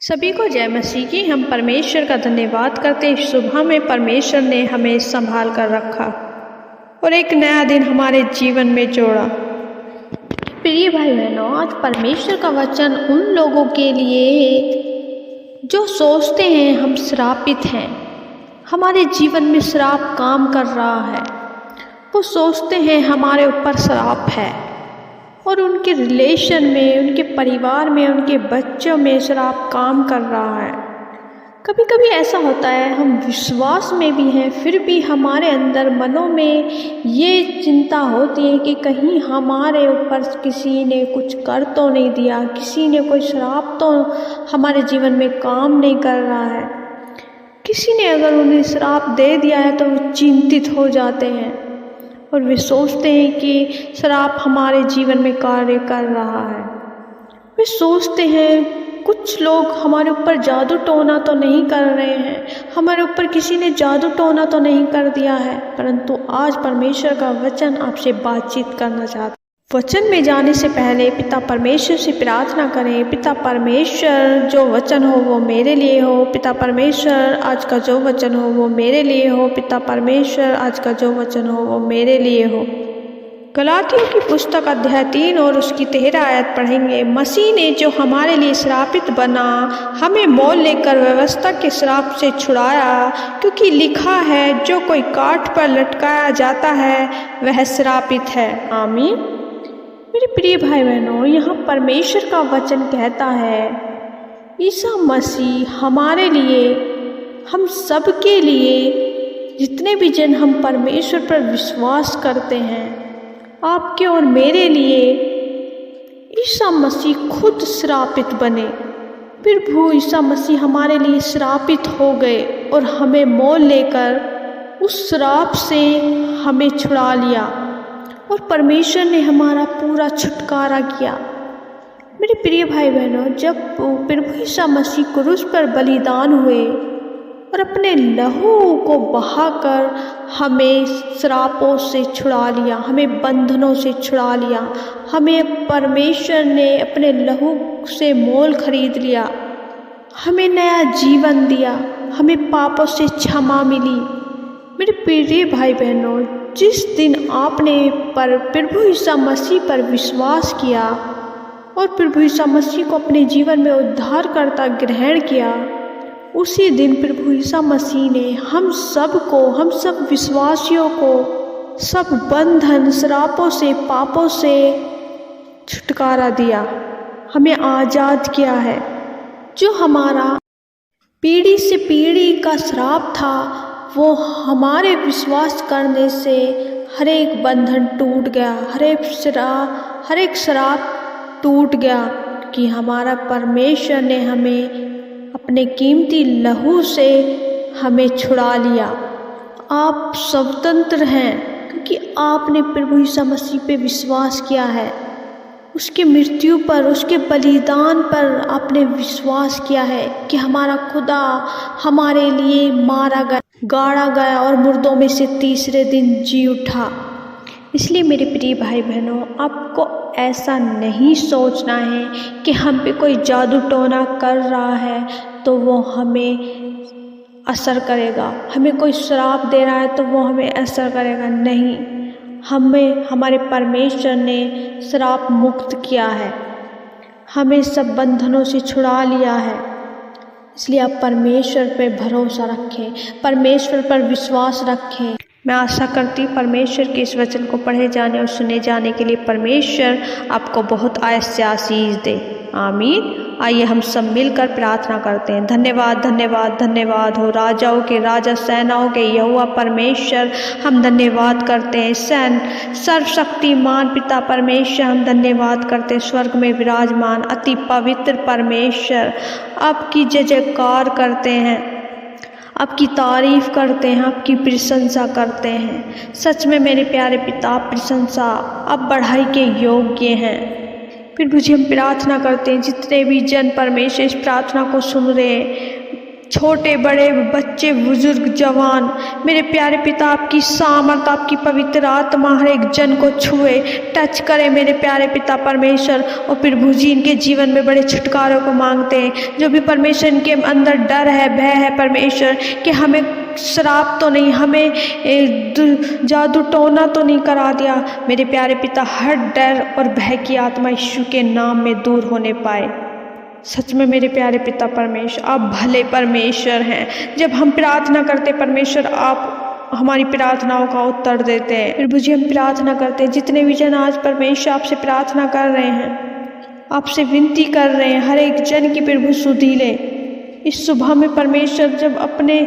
सभी को जय मसीह की। हम परमेश्वर का धन्यवाद करते हैं। सुबह में परमेश्वर ने हमें संभाल कर रखा और एक नया दिन हमारे जीवन में जोड़ा। प्रिय भाई बहनों, आज परमेश्वर का वचन उन लोगों के लिए जो सोचते हैं हम श्रापित हैं, हमारे जीवन में श्राप काम कर रहा है। वो सोचते हैं हमारे ऊपर श्राप है और उनके रिलेशन में, उनके परिवार में, उनके बच्चों में श्राप काम कर रहा है। कभी कभी ऐसा होता है, हम विश्वास में भी हैं, फिर भी हमारे अंदर मनों में ये चिंता होती है कि कहीं हमारे ऊपर किसी ने कुछ कर तो नहीं दिया, किसी ने कोई श्राप तो हमारे जीवन में काम नहीं कर रहा है। किसी ने अगर उन्हें श्राप दे दिया है तो वो चिंतित हो जाते हैं और वे सोचते हैं कि श्राप हमारे जीवन में कार्य कर रहा है। वे सोचते हैं कुछ लोग हमारे ऊपर जादू टोना तो नहीं कर रहे हैं, हमारे ऊपर किसी ने जादू टोना तो नहीं कर दिया है। परंतु आज परमेश्वर का वचन आपसे बातचीत करना चाहता है। वचन में जाने से पहले पिता परमेश्वर से प्रार्थना करें। पिता परमेश्वर, जो वचन हो वो मेरे लिए हो। पिता परमेश्वर, आज का जो वचन हो वो मेरे लिए हो। पिता परमेश्वर, आज का जो वचन हो वो मेरे लिए हो। गलातियों की पुस्तक अध्याय 3 और उसकी 13 आयत पढ़ेंगे। मसीह ने जो हमारे लिए श्रापित बना, हमें मोल लेकर व्यवस्था के श्राप से छुड़ाया, क्योंकि लिखा है, जो कोई काठ पर लटकाया जाता है वह श्रापित है। आमीन। मेरे प्रिय भाई बहनों, यहाँ परमेश्वर का वचन कहता है, ईसा मसीह हमारे लिए, हम सब के लिए, जितने भी जन हम परमेश्वर पर विश्वास करते हैं, आपके और मेरे लिए ईसा मसीह खुद श्रापित बने। प्रभु ईसा मसीह हमारे लिए श्रापित हो गए और हमें मोल लेकर उस श्राप से हमें छुड़ा लिया और परमेश्वर ने हमारा पूरा छुटकारा किया। मेरे प्रिय भाई बहनों, जब प्रभु ईसा मसीह क्रूस पर बलिदान हुए और अपने लहू को बहाकर हमें श्रापों से छुड़ा लिया, हमें बंधनों से छुड़ा लिया, हमें परमेश्वर ने अपने लहू से मोल खरीद लिया, हमें नया जीवन दिया, हमें पापों से क्षमा मिली। मेरे प्रिय भाई बहनों, जिस दिन आपने प्रभु ईसा मसीह पर विश्वास किया और प्रभु ईसा मसीह को अपने जीवन में उद्धारकर्ता ग्रहण किया, उसी दिन प्रभु ईसा मसीह ने हम सब विश्वासियों को सब बंधन, श्रापों से, पापों से छुटकारा दिया, हमें आज़ाद किया है। जो हमारा पीढ़ी से पीढ़ी का श्राप था, वो हमारे विश्वास करने से हर एक बंधन टूट गया, हर एक श्राप टूट गया, कि हमारा परमेश्वर ने हमें अपने कीमती लहू से हमें छुड़ा लिया। आप स्वतंत्र हैं, क्योंकि आपने प्रभु ईसा मसीह पे विश्वास किया है। उसके मृत्यु पर, उसके बलिदान पर आपने विश्वास किया है कि हमारा खुदा हमारे लिए मारा गया, गाड़ा गया और मुर्दों में से तीसरे दिन जी उठा। इसलिए मेरे प्रिय भाई बहनों, आपको ऐसा नहीं सोचना है कि हम पे कोई जादू टोना कर रहा है तो वो हमें असर करेगा, हमें कोई श्राप दे रहा है तो वो हमें असर करेगा। नहीं, हमें हमारे परमेश्वर ने श्राप मुक्त किया है, हमें सब बंधनों से छुड़ा लिया है। इसलिए आप परमेश्वर पर भरोसा रखें, परमेश्वर पर विश्वास रखें। मैं आशा करती हूँ परमेश्वर के इस वचन को पढ़े जाने और सुने जाने के लिए परमेश्वर आपको बहुत आयत आशीष दे। आमीन। आइए हम सब मिलकर प्रार्थना करते हैं। धन्यवाद, धन्यवाद, धन्यवाद हो राजाओं के राजा, सेनाओं के यहोवा परमेश्वर, हम धन्यवाद करते हैं। सर्वशक्तिमान पिता परमेश्वर, हम धन्यवाद करते हैं। स्वर्ग में विराजमान अति पवित्र परमेश्वर, आपकी जय जयकार करते हैं, आपकी तारीफ करते हैं, आपकी प्रशंसा करते हैं। सच में मेरे प्यारे पिता, प्रशंसा अब बढ़ाई के योग्य हैं। फिर मुझे हम प्रार्थना करते हैं, जितने भी जन परमेश्वर इस प्रार्थना को सुन रहे हैं, छोटे बड़े, बच्चे बुजुर्ग जवान, मेरे प्यारे पिता आपकी सामर्थ, आपकी पवित्र आत्मा हर एक जन को छुए, टच करे मेरे प्यारे पिता परमेश्वर। और प्रभु जी इनके जीवन में बड़े छुटकारों को मांगते हैं। जो भी परमेश्वर इनके अंदर डर है, भय है परमेश्वर, कि हमें श्राप तो नहीं, हमें जादू टोना तो नहीं करा दिया, मेरे प्यारे पिता हर डर और भय की आत्मा यीशु के नाम में दूर होने पाए। सच में मेरे प्यारे पिता परमेश्वर आप भले परमेश्वर हैं। जब हम प्रार्थना करते परमेश्वर आप हमारी प्रार्थनाओं का उत्तर देते हैं। प्रभु जी हम प्रार्थना करते हैं, जितने भी जन आज परमेश्वर आपसे प्रार्थना कर रहे हैं, आपसे विनती कर रहे हैं, हर एक जन की प्रभु सुधी ले। इस सुबह में परमेश्वर जब अपने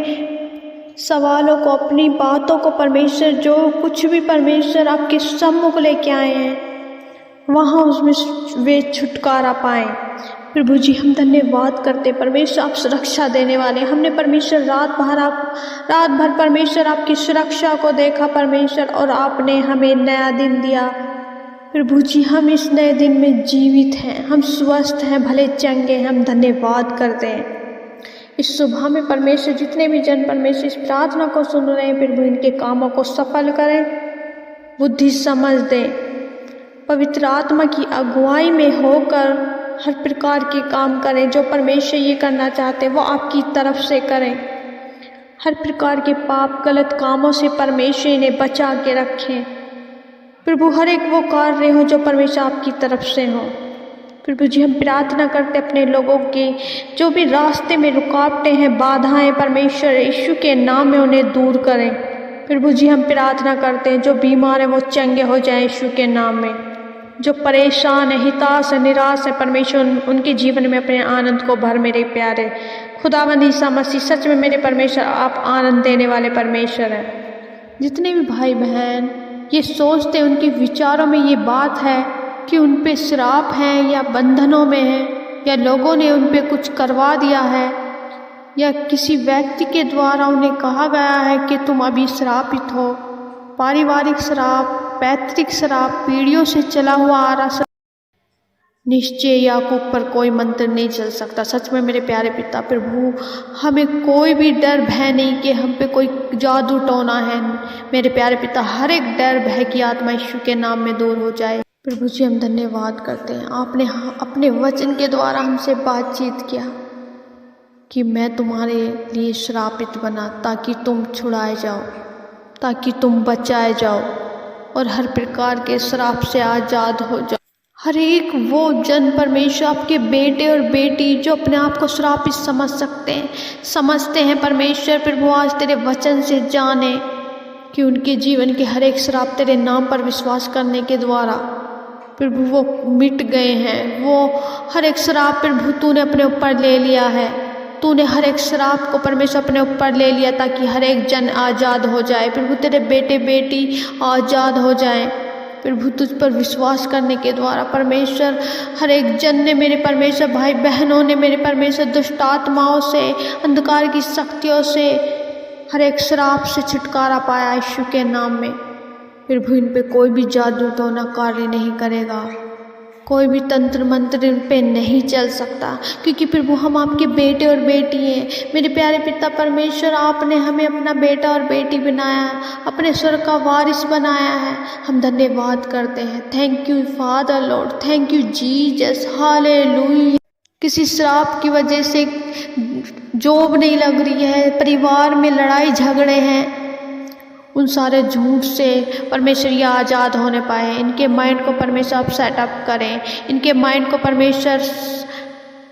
सवालों को, अपनी बातों को परमेश्वर, जो कुछ भी परमेश्वर आपके सम्मुख लेके आए हैं, वहाँ उसमें वे छुटकारा पाएं। प्रभु जी हम धन्यवाद करते परमेश्वर, आप सुरक्षा देने वाले। हमने परमेश्वर रात भर परमेश्वर आपकी सुरक्षा को देखा परमेश्वर, और आपने हमें नया दिन दिया। प्रभु जी हम इस नए दिन में जीवित हैं, हम स्वस्थ हैं, भले चंगे हैं, हम धन्यवाद करते हैं। इस सुबह में परमेश्वर जितने भी जन परमेश्वर इस प्रार्थना को सुन रहे हैं, प्रभु इनके कामों को सफल करें, बुद्धि समझ दें, पवित्र आत्मा की अगुवाई में होकर हर प्रकार के काम करें। जो परमेश्वर ये करना चाहते हैं वो आपकी तरफ से करें। हर प्रकार के पाप गलत कामों से परमेश्वर इन्हें बचा के रखें। प्रभु हर एक वो कार्य हो जो परमेश्वर आपकी तरफ से हो। प्रभु जी हम प्रार्थना करते अपने लोगों के जो भी रास्ते में रुकावटें हैं, बाधाएं, परमेश्वर यीशु के नाम में उन्हें दूर करें। प्रभु जी हम प्रार्थना करते हैं जो बीमार हैं वो चंगे हो जाएं यीशु के नाम में। जो परेशान है, हिताश है, निराश है, परमेश्वर उनके जीवन में अपने आनंद को भर मेरे प्यारे खुदावंद ईसा मसीह। सच में मेरे परमेश्वर आप आनंद देने वाले परमेश्वर हैं। जितने भी भाई बहन ये सोचते हैं, उनके विचारों में ये बात है कि उन पे श्राप है या बंधनों में है, या लोगों ने उन पे कुछ करवा दिया है, या किसी व्यक्ति के द्वारा उन्हें कहा गया है कि तुम अभी श्रापित हो, पारिवारिक श्राप, पैतृक श्राप, पीढ़ियों से चला हुआ आ रहा श्राप, निश्चय याकूब पर कोई मंत्र नहीं चल सकता। सच में मेरे प्यारे पिता प्रभु हमें कोई भी डर भय नहीं कि हम पे कोई जादू टोना है। मेरे प्यारे पिता हर एक डर भय की आत्मा यीशु के नाम में दूर हो जाए। प्रभु जी हम धन्यवाद करते हैं, आपने अपने वचन के द्वारा हमसे बातचीत किया कि मैं तुम्हारे लिए श्रापित बना ताकि तुम छुड़ाए जाओ, ताकि तुम बचाए जाओ और हर प्रकार के श्राप से आज़ाद हो जाओ। हर एक वो जन परमेश्वर आपके बेटे और बेटी जो अपने आप को श्रापित समझते हैं परमेश्वर प्रभु आज तेरे वचन से जाने कि उनके जीवन के हर एक श्राप तेरे नाम पर विश्वास करने के द्वारा प्रभु वो मिट गए हैं। वो हर एक श्राप प्रभु तूने अपने ऊपर ले लिया है। तूने हर एक श्राप को परमेश्वर अपने ऊपर ले लिया ताकि हर एक जन आज़ाद हो जाए। प्रभु तेरे बेटे बेटी आज़ाद हो जाएं। प्रभु तुझ पर विश्वास करने के द्वारा परमेश्वर हर एक जन ने मेरे परमेश्वर भाई बहनों ने मेरे परमेश्वर दुष्ट आत्माओं से अंधकार की शक्तियों से हर एक श्राप से छुटकारा पाया यीशु के नाम में। प्रभु इन पे कोई भी जादू टोना कार्य नहीं करेगा, कोई भी तंत्र मंत्र इन पे नहीं चल सकता क्योंकि प्रभु हम आपके बेटे और बेटी हैं। मेरे प्यारे पिता परमेश्वर आपने हमें अपना बेटा और बेटी बनाया, अपने स्वर्ग का वारिस बनाया है। हम धन्यवाद करते हैं। Thank you father Lord, thank you Jesus, hallelujah. किसी श्राप की वजह से जॉब नहीं लग रही है, परिवार में लड़ाई झगड़े हैं, उन सारे झूठ से परमेश्वर ये आज़ाद होने पाए। इनके माइंड को परमेश्वर आप सेटअप करें, इनके माइंड को परमेश्वर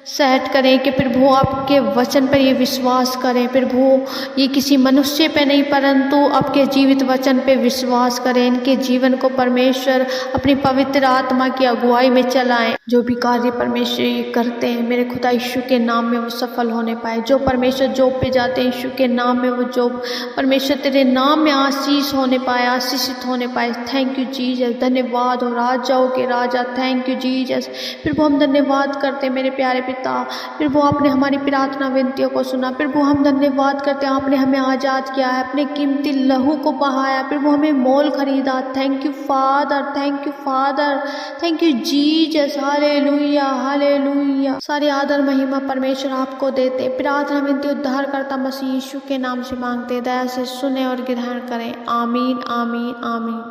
सेट करें कि प्रभु आपके वचन पर ये विश्वास करें। प्रभु ये किसी मनुष्य पे नहीं परंतु आपके जीवित वचन पे विश्वास करें। इनके जीवन को परमेश्वर अपनी पवित्र आत्मा की अगुवाई में चलाएं। जो भी कार्य परमेश्वर ये करते हैं मेरे खुदा यीशु के नाम में वो सफल होने पाए। जो परमेश्वर जॉब पे जाते हैं यीशु के नाम में वो जॉब परमेश्वर तेरे नाम में आशीष होने पाए, आशीषित होने पाए। थैंक यू जीसस, धन्यवाद हो राजाओं के राजा, थैंक यू जीसस। प्रभु हम धन्यवाद करते हैं मेरे प्यारे पिता रहता। प्रभु आपने हमारी प्रार्थना विनतियों को सुना। प्रभु हम धन्यवाद करते हैं, आपने हमें आज़ाद किया है, अपने कीमती लहू को बहाया। प्रभु हमें मोल खरीदा। Thank you father, thank you father, thank you Jesus. Hallelujah, hallelujah. सारी आदर महिमा परमेश्वर आपको देते। प्रार्थना विनती उद्धार करता मसीह यीशु के नाम से मांगते, दया से सुने और ग्रहण करें। आमीन, आमीन, आमीन।